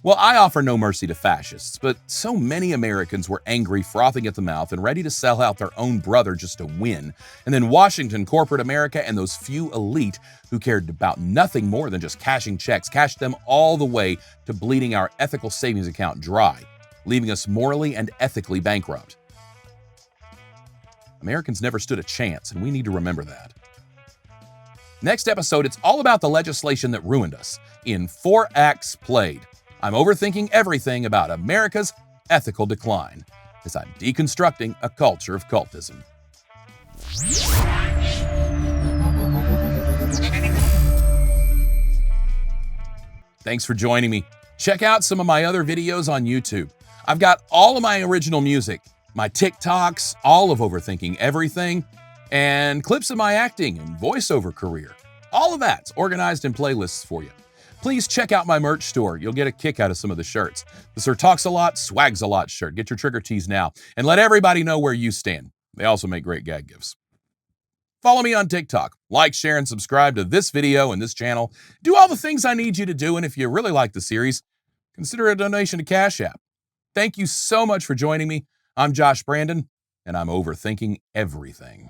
well, I offer no mercy to fascists, but so many Americans were angry, frothing at the mouth, and ready to sell out their own brother just to win. And then Washington, corporate America, and those few elite who cared about nothing more than just cashing checks, cashed them all the way to bleeding our ethical savings account dry, leaving us morally and ethically bankrupt. Americans never stood a chance, and we need to remember that. Next episode, it's all about the legislation that ruined us, in 4 acts played. I'm overthinking everything about America's ethical decline, as I'm deconstructing a culture of cultism. Thanks for joining me. Check out some of my other videos on YouTube. I've got all of my original music, my TikToks, all of Overthinking Everything, and clips of my acting and voiceover career. All of that's organized in playlists for you. Please check out my merch store. You'll get a kick out of some of the shirts. The Sir Talks a Lot, Swags a Lot shirt. Get your trigger tees now and let everybody know where you stand. They also make great gag gifts. Follow me on TikTok. Like, share, and subscribe to this video and this channel. Do all the things I need you to do, and if you really like the series, consider a donation to Cash App. Thank you so much for joining me. I'm Josh Brandon, and I'm overthinking everything.